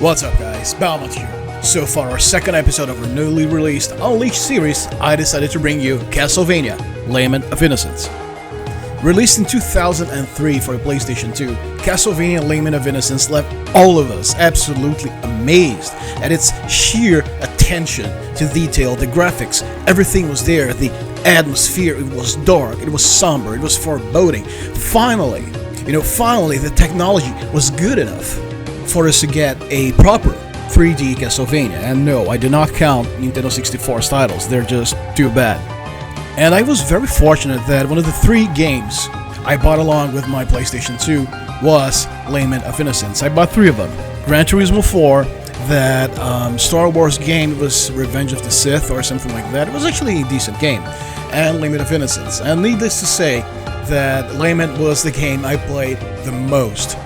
What's up guys, Lament here. So for our second episode of our newly released Unleashed series, I decided to bring you Castlevania, Lament of Innocence. Released in 2003 for PlayStation 2, Castlevania Lament of Innocence left all of us absolutely amazed at its sheer attention to detail, the graphics, everything was there, the atmosphere, it was dark, it was somber, it was foreboding. Finally, the technology was good enough for us to get a proper 3D Castlevania. And no, I do not count Nintendo 64's titles, they're just too bad. And I was very fortunate that one of the 3 games I bought along with my PlayStation 2 was Lament of Innocence. I bought 3 of them. Gran Turismo 4, that Star Wars game was Revenge of the Sith or something like that. It was actually a decent game. And Lament of Innocence. And needless to say that Lament was the game I played the most.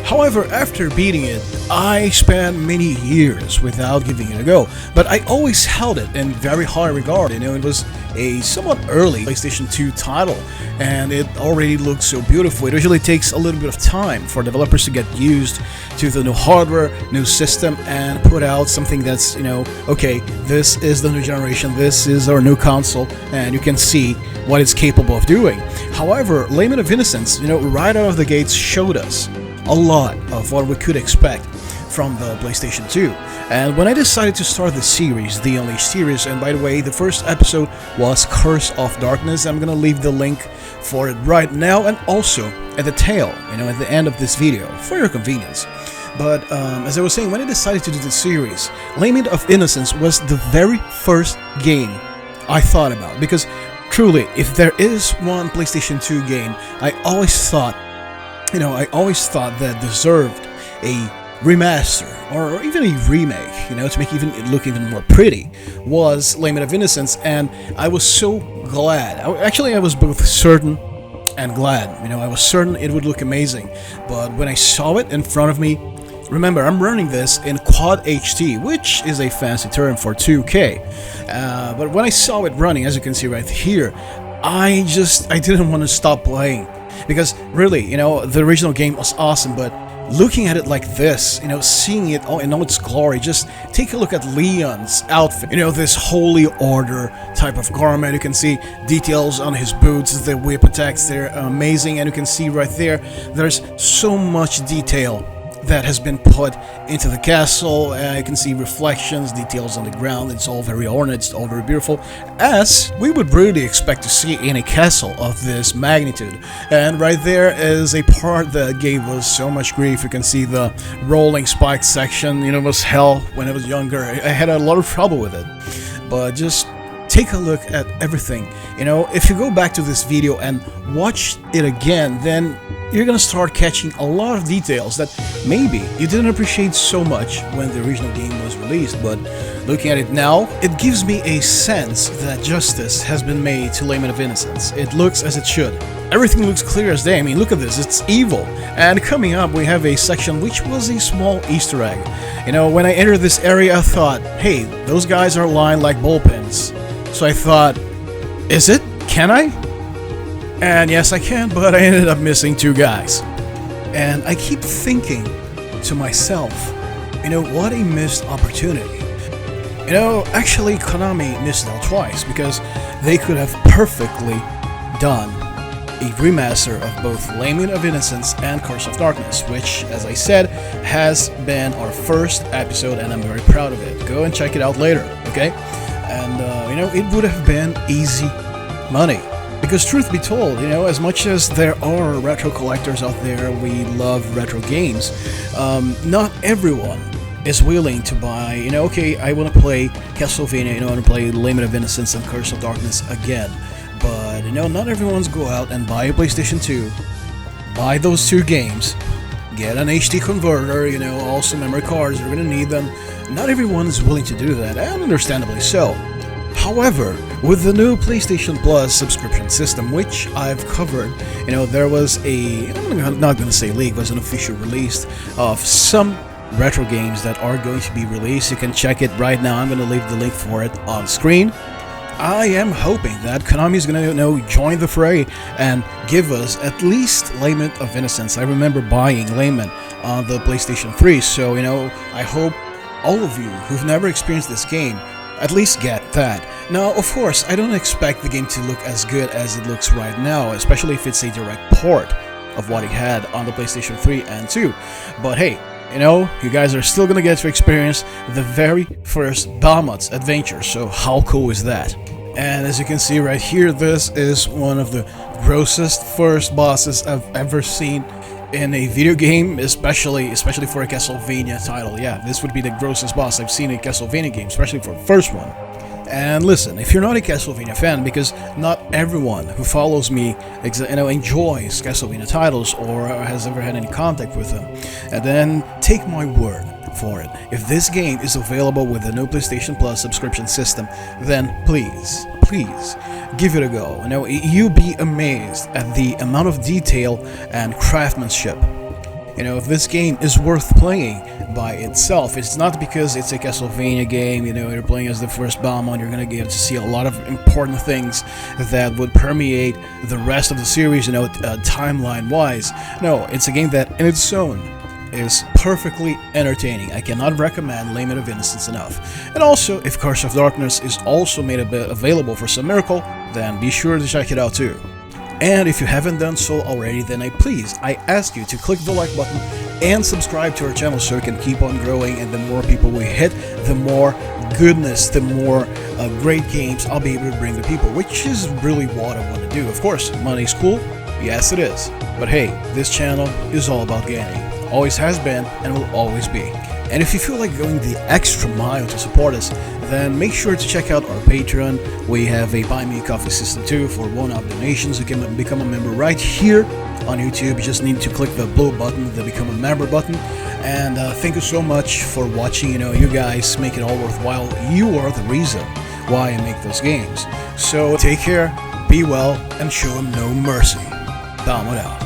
However, after beating it, I spent many years without giving it a go, but I always held it in very high regard. It was a somewhat early PlayStation 2 title, and it already looks so beautiful. It usually takes a little bit of time for developers to get used to the new hardware, new system, and put out something that's, okay, this is the new generation, this is our new console, and you can see what it's capable of doing. However, Lament of Innocence, right out of the gates showed us a lot of what we could expect from the PlayStation 2. And when I decided to start the series, the Unleashed series, and by the way, the first episode was Curse of Darkness. I'm gonna leave the link for it right now and also at the tail, at the end of this video, for your convenience. But as I was saying, when I decided to do the series, Lament of Innocence was the very first game I thought about. Because truly, if there is one PlayStation 2 game I always thought that deserved a remaster or even a remake, to make it look even more pretty, was Lament of Innocence. And I was so glad. I was both certain and glad. I was certain it would look amazing, but when I saw it in front of me, remember, I'm running this in CoD HD, which is a fancy term for 2K. But when I saw it running, as you can see right here, I didn't want to stop playing. Because really, the original game was awesome, but looking at it like this, seeing it all in all its glory, just take a look at Leon's outfit. This holy order type of garment. You can see details on his boots, the whip attacks, they're amazing, and you can see right there, there's so much detail that has been put into the castle. You can see reflections, details on the ground. It's all very ornate, it's all very beautiful, as we would really expect to see in a castle of this magnitude. And right there is a part that gave us so much grief. You can see the rolling spiked section. It was hell when I was younger. I had a lot of trouble with it. But just take a look at everything. If you go back to this video and watch it again, then you're gonna start catching a lot of details that maybe you didn't appreciate so much when the original game was released. But looking at it now, it gives me a sense that justice has been made to Lament of Innocence. It looks as it should. Everything looks clear as day. Look at this, it's evil. And coming up, we have a section which was a small Easter egg. When I entered this area, I thought, hey, those guys are lying like bullpens. So I thought, is it? Can I? And yes, I can, but I ended up missing 2 guys. And I keep thinking to myself, what a missed opportunity. Actually, Konami missed out twice, because they could have perfectly done a remaster of both Lament of Innocence and Curse of Darkness, which, as I said, has been our first episode, and I'm very proud of it. Go and check it out later, okay? And, it would have been easy money. Because truth be told, as much as there are retro collectors out there, we love retro games, not everyone is willing to buy, okay, I want to play Castlevania, I want to play Lament of Innocence and Curse of Darkness again. But, not everyone's go out and buy a PlayStation 2, buy those 2 games, get an HD converter, also memory cards, you're going to need them. Not everyone is willing to do that, and understandably so. However, with the new PlayStation Plus subscription system, which I've covered, there was I'm not going to say leak, was an official release of some retro games that are going to be released. You can check it right now. I'm going to leave the link for it on screen. I am hoping that Konami is going to join the fray and give us at least Lament of Innocence. I remember buying Lament on the PlayStation 3. So, I hope all of you who've never experienced this game at least get that. Now, of course, I don't expect the game to look as good as it looks right now, especially if it's a direct port of what it had on the PlayStation 3 and 2. But hey, you guys are still gonna get to experience the very first Bahamut's adventure, so how cool is that? And as you can see right here, this is one of the grossest first bosses I've ever seen in a video game, especially for a Castlevania title. Yeah, this would be the grossest boss I've seen in a Castlevania game, especially for the first one. And listen, if you're not a Castlevania fan, because not everyone who follows me enjoys Castlevania titles or has ever had any contact with them, and then take my word for it. If this game is available with the new PlayStation Plus subscription system, then please give it a go. You'll be amazed at the amount of detail and craftsmanship. If this game is worth playing by itself, it's not because it's a Castlevania game, you're playing as the first Bahamut, you're gonna get to see a lot of important things that would permeate the rest of the series, timeline-wise. No, it's a game that in its own is perfectly entertaining. I cannot recommend Lament of Innocence enough. And also, if Curse of Darkness is also made available for some miracle, then be sure to check it out too. And if you haven't done so already, then I ask you to click the like button and subscribe to our channel so we can keep on growing, and the more people we hit, the more goodness, the more great games I'll be able to bring to people, which is really what I want to do. Of course, money's cool, yes it is, but hey, this channel is all about gaming. Always has been and will always be. And if you feel like going the extra mile to support us, then make sure to check out our Patreon. We have a Buy Me a Coffee system too for one-off donations. You can become a member right here on YouTube. You just need to click the blue button, the Become a Member button. And thank you so much for watching. You guys make it all worthwhile. You are the reason why I make those games. So take care, be well, and show them no mercy. Bahamut out.